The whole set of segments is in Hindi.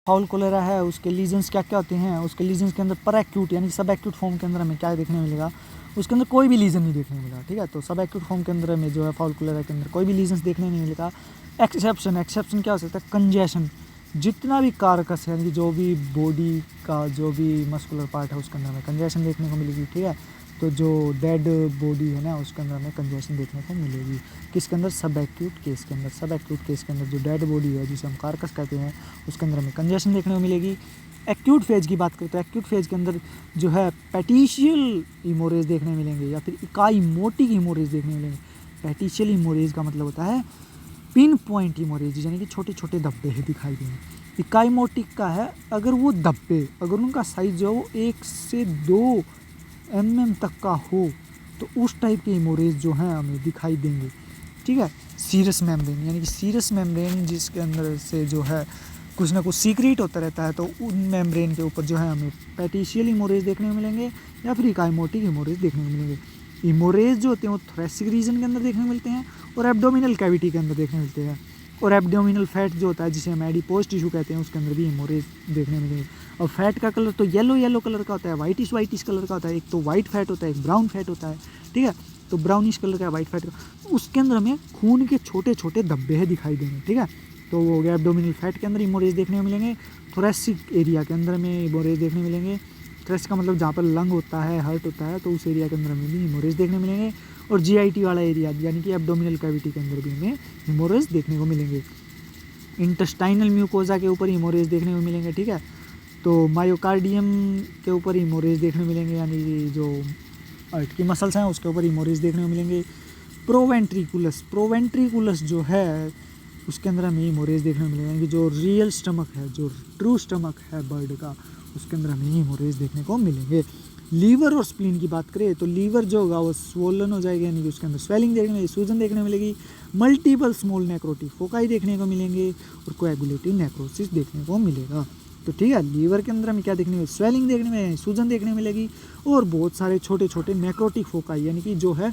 फाउल कोलेरा है उसके लीजन्स क्या क्या होते हैं, उसके लीजन्स के अंदर पर एक्यूट यानी सब एक्यूट फॉर्म के अंदर हमें क्या देखने मिलेगा, उसके अंदर कोई भी लीजन नहीं देखने मिलेगा, ठीक है। तो सब एक्यूट फॉर्म के अंदर हमें जो है फाउल कोलेरा के अंदर कोई भी लीजन्स देखने नहीं मिलेगा। एक्सेप्शन क्या हो सकता है, कंजेशन, जितना भी कारकस है यानी कि जो भी बॉडी का जो भी मस्कुलर पार्ट है उसके अंदर हमें कंजेशन देखने को मिलेगी, ठीक है। तो जो डेड बॉडी है ना उसके अंदर हमें कंजेशन देखने को मिलेगी, किसके अंदर, सब एक्यूट केस के अंदर। सब एक्यूट केस के अंदर जो डेड बॉडी है जिसे हम कारकस कहते हैं उसके अंदर हमें कंजेशन देखने को मिलेगी। एक्यूट फेज की बात करें तो एक्यूट फेज के अंदर जो है पेटिशियल हीमोरेज देखने मिलेंगे या फिर इकाई मोटिक हीमोरेज देखने मिलेंगे। पेटिशियल हीमोरेज का मतलब होता है पिन पॉइंट हीमोरेज यानी कि छोटे छोटे धब्बे है दिखाई देंगे। इकाई मोटिक का है अगर वो धब्बे अगर उनका साइज जो है वो 1 से 2 mm तक का हो तो उस टाइप के हीमोरेज जो हैं हमें दिखाई देंगे, ठीक है। सीरस मेम्ब्रेन यानी कि सीरस मेम्ब्रेन जिसके अंदर से जो है कुछ ना कुछ सीक्रेट होता रहता है तो उन मेम्ब्रेन के ऊपर जो है हमें पेटिशियल हीमोरेज देखने को मिलेंगे या फिर इकाईमोटिक हीमोरेज देखने को मिलेंगे। हीमोरेज जो होते हैं वो थोरेसिक रीजन के अंदर देखने को मिलते हैं और एब्डोमिनल कैविटी के अंदर देखने मिलते हैं। और एब्डोमिनल फैट जो होता है जिसे हम एडिपोज टिश्यू कहते हैं उसके अंदर भी हीमोरेज देखने मिलेंगे। और फैट का कलर तो येलो कलर का होता है, वाइटिश कलर का होता है। एक तो वाइट फैट होता है, एक ब्राउन फैट होता है, ठीक है। तो ब्राउनिश कलर का वाइट फैट का उसके अंदर हमें खून के छोटे छोटे धब्बे है दिखाई देंगे, ठीक है। तो वो हो गया एब्डोमिनल फैट के अंदर हीमोरेज देखने को मिलेंगे। थोरेसिक एरिया के अंदर में हीमोरेज देखने मिलेंगे। थोरेसिक का मतलब जहाँ पर लंग होता है, हार्ट होता है, तो उस एरिया के अंदर हमें भी हीमोरेज देखने मिलेंगे। और जीआईटी वाला एरिया यानी कि एब्डोमिनल कैविटी के अंदर भी हमें हीमोरेज देखने को मिलेंगे। इंटेस्टाइनल म्यूकोजा के ऊपर हीमोरेज देखने को मिलेंगे, ठीक है। तो मायोकार्डियम के ऊपर हीमोरेज देखने को मिलेंगे यानी कि जो हार्ट की मसल्स हैं उसके ऊपर हीमोरेज देखने को मिलेंगे। प्रोवेंट्रिकुलस जो है उसके अंदर हमें हीमोरेज देखने को मिलेंगे यानी कि जो रियल स्टमक है, जो ट्रू स्टमक है बर्ड का, उसके अंदर हमें हीमोरेज देखने को मिलेंगे। लीवर और स्प्लीन की बात करें तो लीवर जो होगा वो स्वोलन हो जाएगा यानी कि उसके अंदर स्वेलिंग देखने मिलेगी, सूजन देखने मिलेगी। मल्टीपल स्मॉल नेक्रोटिक फोकाई देखने को मिलेंगे और कोएगुलेटिव नेक्रोसिस देखने को मिलेगा। तो ठीक है, लीवर के अंदर हमें क्या देखने में, स्वेलिंग देखने में, सूजन देखने मिलेगी और बहुत सारे छोटे छोटे नेक्रोटिक फोकाई यानी कि जो है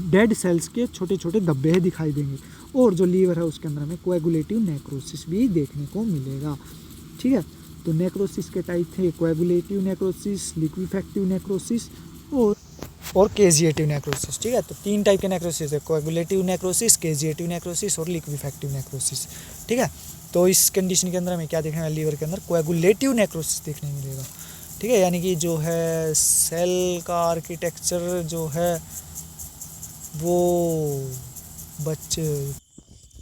डेड सेल्स के छोटे छोटे धब्बे दिखाई देंगे। और जो लीवर है उसके अंदर हमें कोएगुलेटिव नेक्रोसिस भी देखने को मिलेगा, ठीक है। तो नेक्रोसिस के टाइप थे कोएगुलेटिव नेक्रोसिस, लिक्विफैक्टिव नेक्रोसिस और केजिएटिव नेक्रोसिस, ठीक है। तो 3 टाइप के नेक्रोसिस है, कोएगुलेटिव नेक्रोसिस, केजिएटिव नेक्रोसिस और लिक्विफैक्टिव नेक्रोसिस, ठीक है। तो इस कंडीशन के अंदर हमें क्या देखने वाला, लीवर के अंदर कोएगुलेटिव नेक्रोसिस देखने मिलेगा, ठीक है। यानी कि जो है सेल का आर्किटेक्चर जो है वो बच्चे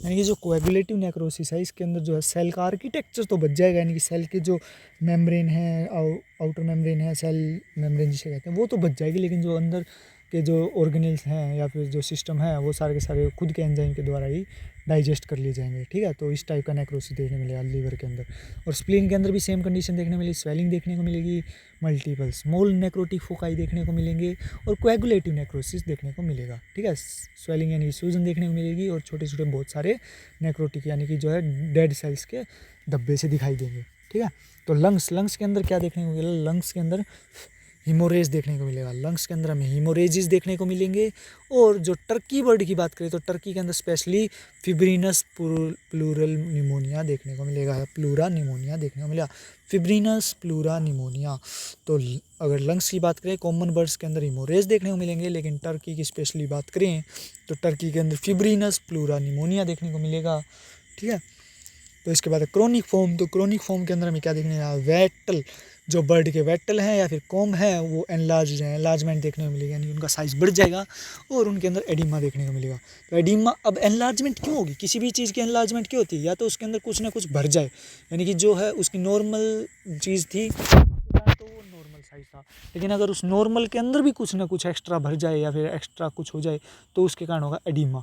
यानी कि जो कोएगुलेटिव नेक्रोसिस है इसके अंदर जो है सेल का आर्किटेक्चर तो बच जाएगा यानी कि सेल के जो मेम्ब्रेन है, आउटर मेम्ब्रेन है, सेल मेम्ब्रेन जिसे कहते हैं वो तो बच जाएगी, लेकिन जो अंदर के जो ऑर्गेनेल्स हैं या फिर जो सिस्टम है वो सारे के सारे खुद के एंजाइम के द्वारा ही डाइजेस्ट कर लिए जाएंगे, ठीक है। तो इस टाइप का नेक्रोसिस देखने मिलेगा लीवर के अंदर। और स्प्लीन के अंदर भी सेम कंडीशन देखने मिलेगी, स्वेलिंग देखने को मिलेगी, मल्टीपल स्मॉल नेक्रोटिक फोकाई देखने को मिलेंगे और कोएगुलेटिव नेक्रोसिस देखने को मिलेगा, ठीक है। स्वेलिंग यानी सूजन देखने को मिलेगी और छोटे छोटे बहुत सारे नेक्रोटिक यानी कि जो है डेड सेल्स के धब्बे से दिखाई देंगे, ठीक है। तो लंग्स के अंदर क्या देखने को मिलेगा, लंग्स के अंदर हीमोरेज देखने को मिलेगा। लंग्स के अंदर हमें हीमोरेजेस देखने को मिलेंगे। और जो टर्की बर्ड की बात करें तो टर्की के अंदर स्पेशली फिब्रिनस प्लूरल निमोनिया देखने को मिलेगा, प्लूरा निमोनिया देखने को मिलेगा, फिब्रिनस प्लूरा निमोनिया। तो अगर लंग्स की बात करें कॉमन बर्ड्स के अंदर हीमोरेज देखने को मिलेंगे, लेकिन टर्की की स्पेशली बात करें तो टर्की के अंदर फिब्रिनस प्लूरा निमोनिया देखने को मिलेगा, ठीक है। तो इसके बाद क्रोनिक फॉर्म, तो क्रोनिक फॉर्म के अंदर हमें क्या देखने मिलेगा, वेटल, जो बर्ड के वेटल हैं या फिर कॉम है वो एनलार्जमेंट देखने को मिलेगा यानी उनका साइज़ बढ़ जाएगा और उनके अंदर एडिमा देखने को मिलेगा। तो एडिमा, अब एनलार्जमेंट क्यों होगी, किसी भी चीज़ की एनलार्जमेंट क्यों होती है, या तो उसके अंदर कुछ ना कुछ भर जाए यानी कि जो है उसकी नॉर्मल चीज़ थी तो वो नॉर्मल साइज़ था, लेकिन अगर उस नॉर्मल के अंदर भी कुछ ना कुछ एक्स्ट्रा भर जाए या फिर एक्स्ट्रा कुछ हो जाए तो उसके कारण होगा एडिमा।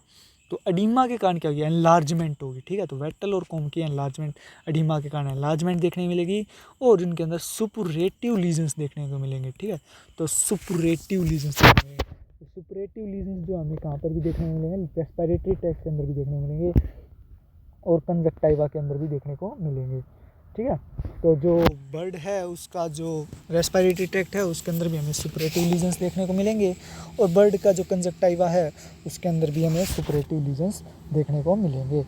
तो एडिमा के कारण क्या होगी, एनलार्जमेंट होगी, ठीक है। तो वेटल और कॉम की एनलार्जमेंट, एडिमा के कारण एनलार्जमेंट देखने मिलेगी और इनके अंदर सुपुरेटिव लीजन्स देखने को मिलेंगे, ठीक है। तो सुपुरेटिव लीजन्स तो सुपुरेटिव लीजन्स जो हमें कहाँ पर भी देखने को मिलेंगे, रेस्पिरेटरी ट्रैक्ट के अंदर भी देखने को मिलेंगे और कंजक्टाइवा के अंदर भी देखने को मिलेंगे, ठीक है। तो जो बर्ड है उसका जो रेस्पिरेटरी ट्रैक्ट है उसके अंदर भी हमें सुपरेटिव लीजन्स देखने को मिलेंगे और बर्ड का जो कंजक्टाइवा है उसके अंदर भी हमें सुपरेटिव लीजन्स देखने को मिलेंगे,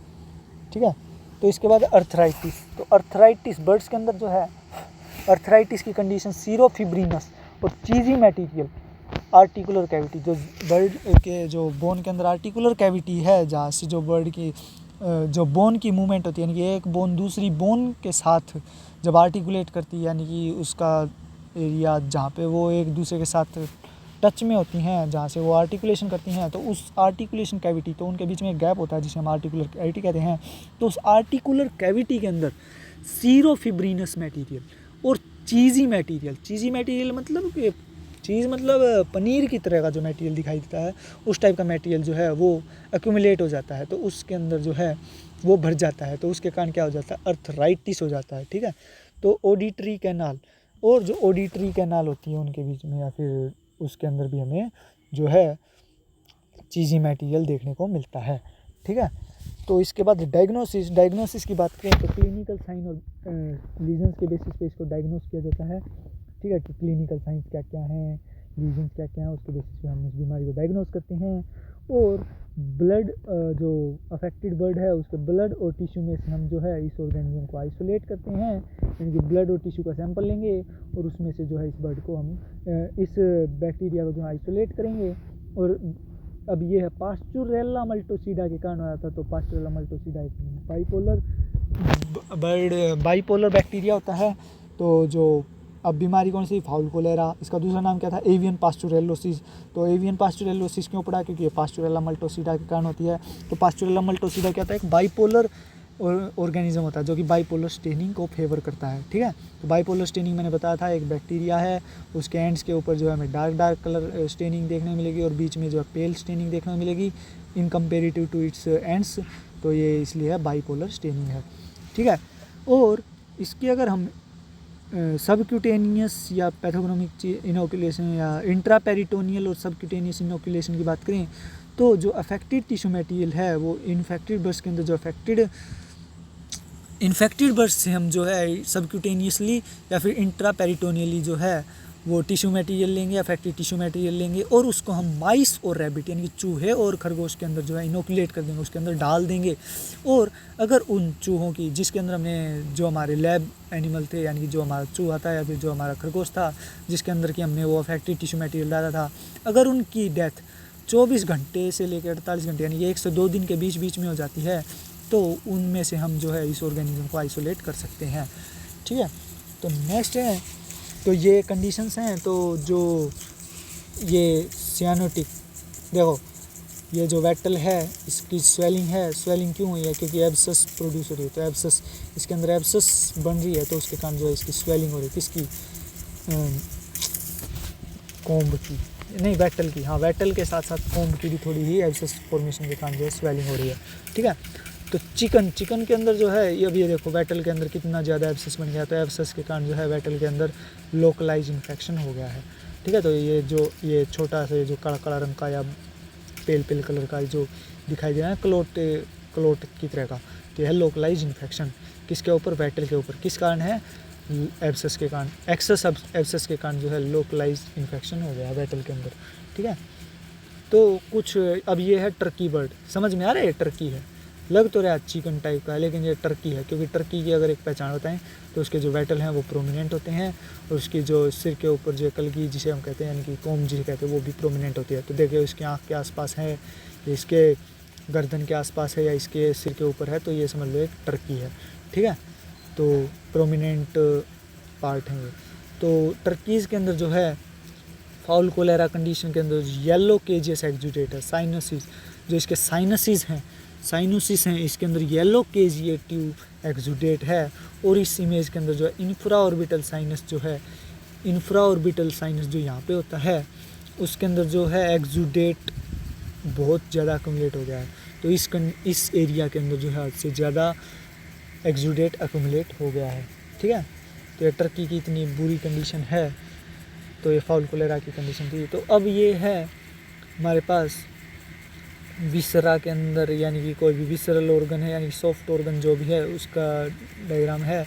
ठीक है। तो इसके बाद अर्थराइटिस। तो अर्थराइटिस बर्ड्स के अंदर जो है, अर्थराइटिस की कंडीशन सीरो फिब्रिनस और चीजी मटेरियल आर्टिकुलर कैविटी, जो बर्ड के जो बोन के अंदर आर्टिकुलर कैविटी है, जहाँ से जो बर्ड की जो बोन की मूवमेंट होती है, यानी कि एक बोन दूसरी बोन के साथ जब आर्टिकुलेट करती है, यानी कि उसका एरिया जहाँ पे वो एक दूसरे के साथ टच में होती हैं, जहाँ से वो आर्टिकुलेशन करती हैं, तो उस आर्टिकुलेशन कैविटी, तो उनके बीच में एक गैप होता है जिसे हम आर्टिकुलर कैविटी कहते हैं। तो उस आर्टिकुलर कैविटी के अंदर सीरो फिब्रिनस मटेरियल और चीज़ी मटेरियल मतलब कि चीज़ मतलब पनीर की तरह का जो मटेरियल दिखाई देता है, उस टाइप का मटेरियल जो है वो एक्यूमुलेट हो जाता है, तो उसके अंदर जो है वो भर जाता है, तो उसके कारण क्या हो जाता है, अर्थराइटिस हो जाता है। ठीक है, तो ऑडिटरी कैनाल और जो ऑडिटरी कैनाल होती है उनके बीच में, या फिर उसके अंदर भी हमें जो है चीज़ी मटेरियल देखने को मिलता है। ठीक है, तो इसके बाद डायग्नोसिस की बात करें तो क्लिनिकल साइन और लीजन्स के बेसिस पे इसको डायग्नोस किया जाता है। ठीक है, कि क्लिनिकल साइंस क्या क्या हैं, लीजन्स क्या क्या हैं, उसके बेसिस पे हम इस बीमारी को डायग्नोस करते हैं। और ब्लड जो अफेक्टेड बर्ड है उसके ब्लड और टिश्यू में से हम जो है इस ऑर्गेनिज्म को आइसोलेट करते हैं, यानी कि ब्लड और टिश्यू का सैंपल लेंगे और उसमें से जो है इस बर्ड को हम इस बैक्टीरिया को जो आइसोलेट करेंगे। और अब ये है पास्चुरेला मल्टोसिडा के कारण आया था। तो पास्चुरेला मल्टोसिडा एक बाइपोलर बैक्टीरिया होता है। तो जो अब बीमारी कौन सी, फाउल कोलेरा, इसका दूसरा नाम क्या था, एवियन पास्चुरेलोसिस। तो एवियन पास्चुरेलोसिस क्यों पड़ा, क्योंकि ये पास्चुरेला मल्टोसिडा के कारण होती है। तो पास्चुरेला मल्टोसिडा क्या होता है, एक बाइपोलर ऑर्गेनिज्म होता है जो कि बाइपोलर स्टेनिंग को फेवर करता है। ठीक है, तो बाइपोलर स्टेनिंग मैंने बताया था, एक बैक्टीरिया है, उसके एंड्स के ऊपर जो है हमें डार्क कलर स्टेनिंग देखने मिलेगी और बीच में जो है पेल स्टेनिंग देखने मिलेगी इन कंपेरेटिव टू इट्स एंड्स। तो ये इसलिए है बाइपोलर स्टेनिंग है। ठीक है, और इसकी अगर हम सबक्यूटेनियस या पैथोग्नोमिक इनोकुलेशन या इंट्रापेरिटोनियल और सबक्यूटेनियस इनोकुलेशन की बात करें तो जो अफेक्टेड टिश्यू मटेरियल है वो इन्फेक्टेड बर्ड्स के अंदर जो इन्फेक्टेड बर्ड्स से हम जो है सबक्यूटेनियसली या फिर इंट्रापेरिटोनियली जो है वो टिश्यू मटेरियल लेंगे, अफेक्टेड टिश्यू मटेरियल लेंगे और उसको हम माइस और रैबिट यानी कि चूहे और खरगोश के अंदर जो है इनोकुलेट कर देंगे, उसके अंदर डाल देंगे। और अगर उन चूहों की जिसके अंदर हमने जो हमारे लैब एनिमल थे, यानी कि जो हमारा चूहा था या फिर जो हमारा खरगोश था जिसके अंदर की हमने वो अफेक्टेड टिश्यू मटेरियल डाला था, अगर उनकी डेथ 24 घंटे से लेकर 48 घंटे यानी कि 1 से 2 दिन के बीच में हो जाती है तो उनमें से हम जो है इस ऑर्गेनिज्म को आइसोलेट कर सकते हैं। ठीक है, तो नेक्स्ट है, तो ये कंडीशंस हैं। तो जो ये सियानोटिक, देखो ये जो वेटल है इसकी स्वेलिंग है, स्वेलिंग क्यों हुई है, क्योंकि एब्सस प्रोड्यूस हो रही है, तो एब्सस इसके अंदर एब्सस बन रही है तो उसके कारण जो है इसकी स्वेलिंग हो रही है। किसकी, कोम्ब की, नहीं वेटल की, हाँ वेटल के साथ साथ कोम्ब की भी थोड़ी ही एब्सस फॉर्मेशन के कारण जो है स्वेलिंग हो रही है। ठीक है, तो चिकन के अंदर जो है ये देखो वेटल के अंदर कितना ज़्यादा एब्सस बन गया, तो एब्सस के कारण जो है वेटल के अंदर लोकलाइज इन्फेक्शन हो गया है। ठीक है, तो ये छोटा सा जो काला रंग का या पेल कलर का जो दिखाई दे रहा है क्लोट की तरह का, तो यह लोकलाइज इन्फेक्शन किसके ऊपर, वेटल के ऊपर। किस कारण है, एब्सस के कारण, एक्सेस एब्सस के कारण जो है लोकलाइज इन्फेक्शन हो गया वेटल के अंदर। ठीक है, तो कुछ अब ये है टर्की बर्ड, समझ में आ रहा है, टर्की है, लग तो रहा है चिकन टाइप का है लेकिन ये टर्की है, क्योंकि टर्की की अगर एक पहचान बताएं तो उसके जो वेटल हैं वो प्रोमिनेंट होते हैं और उसकी जो सिर के ऊपर जो कलगी जिसे हम कहते हैं यानी कि कोम जिसे कहते हैं वो भी प्रोमिनेंट होती है। तो देखिए इसके आँख के आसपास है, इसके गर्दन के आसपास है या इसके सिर के ऊपर है, तो ये समझ लो एक टर्की है। ठीक है, तो प्रोमिनेंट पार्ट हैं ये। तो टर्कीज़ के अंदर जो है फाउल कोलेरा कंडीशन के अंदर येलो केजियस एक्जुडेट है, साइनसिस जो इसके साइनसिस हैं इसके अंदर येलो केजिएटिव एक्जुडेट है। और इस इमेज के अंदर जो है इंफ्रा ऑर्बिटल साइनस जो यहाँ पे होता है उसके अंदर जो है एक्जुडेट बहुत ज़्यादा अक्यूमुलेट हो गया है। तो इस एरिया के अंदर जो है हद से ज़्यादा एक्जुडेट अक्यूमुलेट हो गया है। ठीक है, तो ये टर्की की इतनी बुरी कंडीशन है, तो ये फाउल कोलेरा की कंडीशन थी। तो अब ये है हमारे पास विसरा के अंदर, यानी कि कोई भी विसरल ऑर्गन है यानी कि सॉफ्ट ऑर्गन जो भी है उसका डायग्राम है।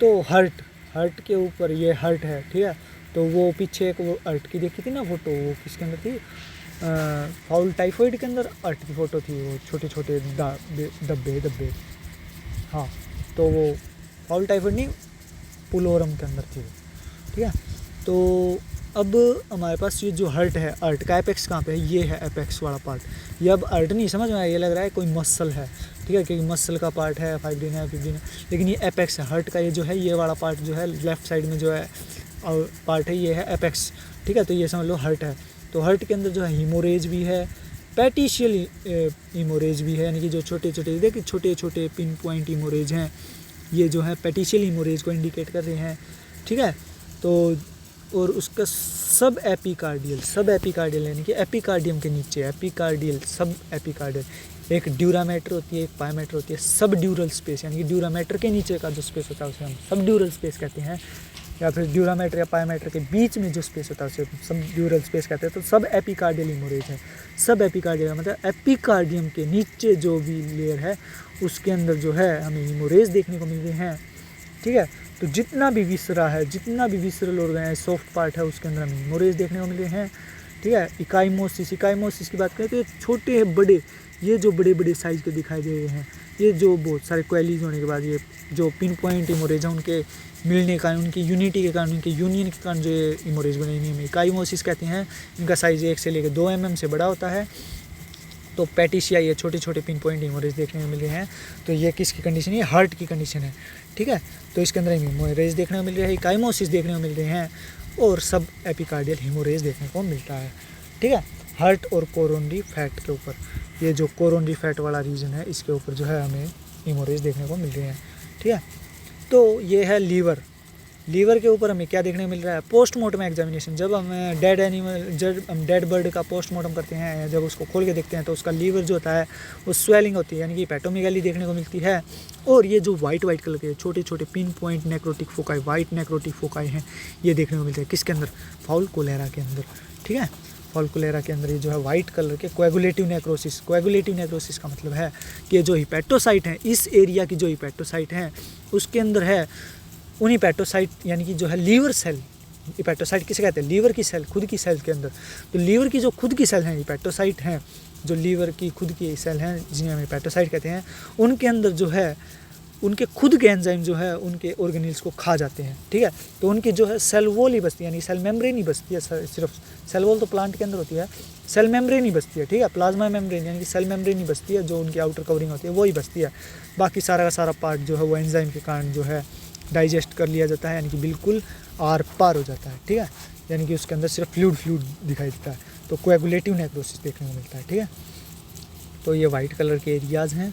तो हर्ट के ऊपर ये हर्ट है। ठीक है, तो वो पीछे एक वो हर्ट की देखी थी ना फोटो, वो किसके अंदर थी, फाउल टाइफॉइड के अंदर हर्ट की फ़ोटो थी, वो छोटे छोटे डब्बे। हाँ, तो वो फाउल टाइफाइड नहीं, पुलोरम के अंदर थी वो, ठीक है। तो अब हमारे पास ये जो हर्ट है, अर्ट का एपेक्स कहाँ पे है, ये है एपेक्स वाला पार्ट। ये अब अर्ट नहीं समझ में आया, ये लग रहा है कोई मसल है, ठीक है, क्योंकि मसल का पार्ट है, फाइब्रिन है, फिब्रिन है, लेकिन ये एपेक्स है। हर्ट का ये जो है, ये वाला पार्ट जो है लेफ्ट साइड में जो है और पार्ट है, ये है एपेक्स, ठीक है। तो ये समझ लो हर्ट है। तो हर्ट के अंदर जो है हीमोरेज भी है, पैटिशियल हीमोरेज भी है, यानी कि जो छोटे छोटे देखिए छोटे छोटे पिन पॉइंट हीमोरेज हैं, ये जो है पैटिशियल हीमोरेज को इंडिकेट कर रहे हैं, ठीक है। तो और उसका सब एपिकार्डियल यानी कि एपिकार्डियम के नीचे एपिकार्डियल, सब एपिकार्डियल, एक ड्यूरामेटर होती है, एक पायोमेटर होती है, सब ड्यूरल स्पेस, यानी कि ड्यूरामेटर के नीचे का जो स्पेस होता है उसे हम सब ड्यूरल स्पेस कहते हैं, या फिर ड्यूरामेटर या पायोमेटर के बीच में जो स्पेस होता है उसे सब ड्यूरल स्पेस कहते हैं। तो सब एपिकार्डियल हीमोरेज है। सब एपिकार्डियल मतलब एपिकार्डियम के नीचे जो भी लेयर है उसके अंदर जो है हमें हीमोरेज देखने को मिल रहे हैं, ठीक है। तो जितना भी विसरा है, जितना भी विसरल ऑर्गन है, सॉफ्ट पार्ट है, उसके अंदर हमें हीमोरेज देखने को मिल रहे हैं, ठीक है। इकाइमोसिस की बात करें तो ये छोटे हैं बड़े, ये जो बड़े बड़े साइज के दिखाई दे रहे हैं, ये जो बहुत सारे क्वेलीज होने के बाद ये जो पिन पॉइंट हीमोरेज है उनके मिलने के कारण, उनकी यूनिटी के कारण, उनके यूनियन के कारण जो ये हीमोरेज बने, इन्हें इकाइमोसिस कहते हैं। इनका साइज 1 से लेकर 2 mm से बड़ा होता है। तो पैटिशिया, ये छोटे छोटे पिन पॉइंट हीमोरेज देखने को मिल रहे हैं। तो ये किसकी कंडीशन है, हार्ट की कंडीशन है, ठीक है। तो इसके अंदर हीमोरेज देखने को मिल रहा है, इकाइमोसिस देखने को मिल रहे हैं और सब एपिकार्डियल हीमोरेज देखने को मिलता है, ठीक है। हार्ट और कोरोनरी फैट के ऊपर, ये जो कोरोनरी फैट वाला रीजन है इसके ऊपर जो है हमें हीमोरेज देखने को मिल रहे हैं, ठीक है। तो ये है लीवर के ऊपर हमें क्या देखने को मिल रहा है, पोस्टमार्टम एग्जामिनेशन। जब हम डेड बर्ड का पोस्टमार्टम करते हैं, जब उसको खोल के देखते हैं तो उसका लीवर जो होता है वो स्वेलिंग होती है, यानी कि हेपेटोमेगाली देखने को मिलती है। और ये जो वाइट कलर के छोटे छोटे pin point necrotic foci, white necrotic foci हैं, ये देखने को मिलते हैं किसके अंदर, फाउल कोलेरा के अंदर, ठीक है। फाउल कोलेरा के अंदर ये जो है वाइट कलर के कोएगुलेटिव नेक्रोसिस का मतलब है कि जो हिपेटोसाइट हैं, इस एरिया की जो हिपेटोसाइट हैं उसके अंदर है, उन हिपेटोसाइट यानी कि जो है लीवर सेल, हिपेटोसाइट किसे कहते हैं, लीवर की सेल, खुद की सेल के अंदर। तो लीवर की जो खुद की सेल हैं, हिपेटोसाइट हैं, जो लीवर की खुद की सेल हैं जिन्हें हम हिपेटोसाइट कहते हैं, उनके अंदर जो है उनके खुद के एंजाइम जो है उनके ऑर्गेनेल्स को खा जाते हैं, ठीक है। तो उनकी जो है सेल वॉल ही बचती है, यानी सेल मेम्ब्रेन ही बचती है, सिर्फ सेल वॉल तो प्लांट के अंदर होती है, सेल मेम्ब्रेन ही बचती है, ठीक है। प्लाज्मा मेम्ब्रेन यानी कि सेल मेम्ब्रेन ही बचती है, जो उनकी आउटर कवरिंग होती है वो ही बचती है। बाकी सारा का सारा पार्ट जो है वो एंजाइम के कारण जो है डाइजेस्ट कर लिया जाता है, यानी कि बिल्कुल आर पार हो जाता है, ठीक है। यानी कि उसके अंदर सिर्फ फ्लूइड दिखाई देता है। तो कोएगुलेटिव नेक्रोसिस देखने को मिलता है, ठीक है। तो ये वाइट कलर के एरियाज़ हैं,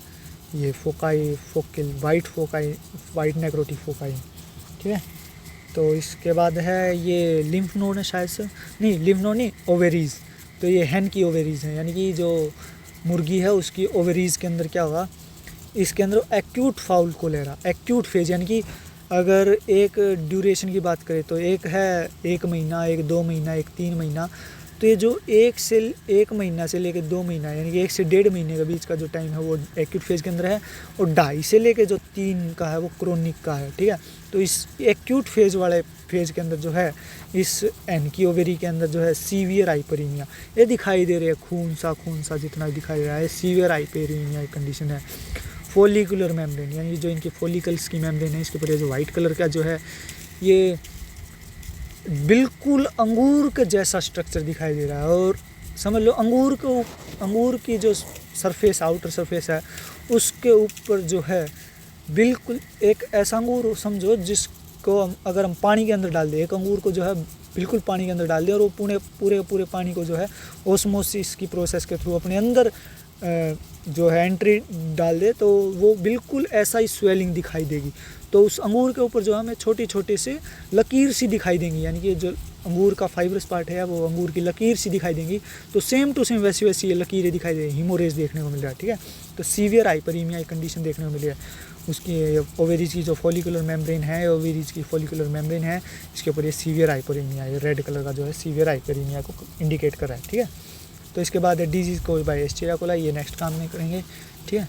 ये foci, focal, white necrotic foci, ठीक है। तो इसके बाद है ये लिम्फ नोड है शायद से, नहीं लिम्फ नोड नहीं, ओवेरीज। तो ये हैन की ओवेरीज हैं, यानी कि जो मुर्गी है उसकी ओवेरीज के अंदर क्या होगा, इसके अंदर acute fowl cholera, acute phase, यानी कि अगर एक ड्यूरेशन की बात करें तो एक है 1 महीना, एक 2 महीना, एक 3 महीना। तो ये जो 1 महीना से लेकर 2 महीना यानी कि 1 से 1.5 महीने के बीच का जो टाइम है वो एक्यूट फेज के अंदर है, और 2.5 से लेकर जो 3 का है वो क्रोनिक का है, ठीक है। तो इस एक्यूट फेज वाले फेज के अंदर जो है इस एन की ओवेरी के अंदर जो है सीवियर हाइपरीमिया ये दिखाई दे रही है, खून सा जितना दिखाई दे रहा है, सीवियर हाइपरीमिया कंडीशन है। फॉलिकुलर मेम्ब्रेन यानी जो इनके फॉलिकल्स की मेम्ब्रेन है, इसके ऊपर जो वाइट कलर का जो है ये बिल्कुल अंगूर के जैसा स्ट्रक्चर दिखाई दे रहा है। और समझ लो अंगूर की जो सरफेस, आउटर सरफेस है उसके ऊपर जो है बिल्कुल एक ऐसा अंगूर समझो जिसको अगर हम पानी के अंदर डाल दें, एक अंगूर को जो है बिल्कुल पानी के अंदर डाल दें और वो पूरे पानी को जो है ओस्मोसिस की प्रोसेस के थ्रू अपने अंदर जो है एंट्री डाल दे, तो वो बिल्कुल ऐसा ही स्वेलिंग दिखाई देगी। तो उस अंगूर के ऊपर जो हमें छोटी से लकीर सी दिखाई देंगी, यानी कि जो अंगूर का फाइब्रस पार्ट है वो अंगूर की लकीर सी दिखाई देंगी। तो सेम टू सेम वैसी ये लकीरें दिखाई देंगी, हीमोरेज देखने को मिल रहा है, ठीक है। तो सीवियर हाइपरीमिया कंडीशन देखने को मिली है। उसकी ओवेरीज की जो फॉलिकुलर मेम्ब्रेन है, ओवेरीज की फॉलिकुलर मेम्ब्रेन है, इसके ऊपर ये सीवियर हाइपरीमिया, ये रेड कलर का जो है सीवियर हाइपरीमिया को इंडिकेट कर रहा है, ठीक है। तो इसके बाद डिजीज़ को बाय एस्चेरिया कोलाई, ये नेक्स्ट काम में करेंगे, ठीक है।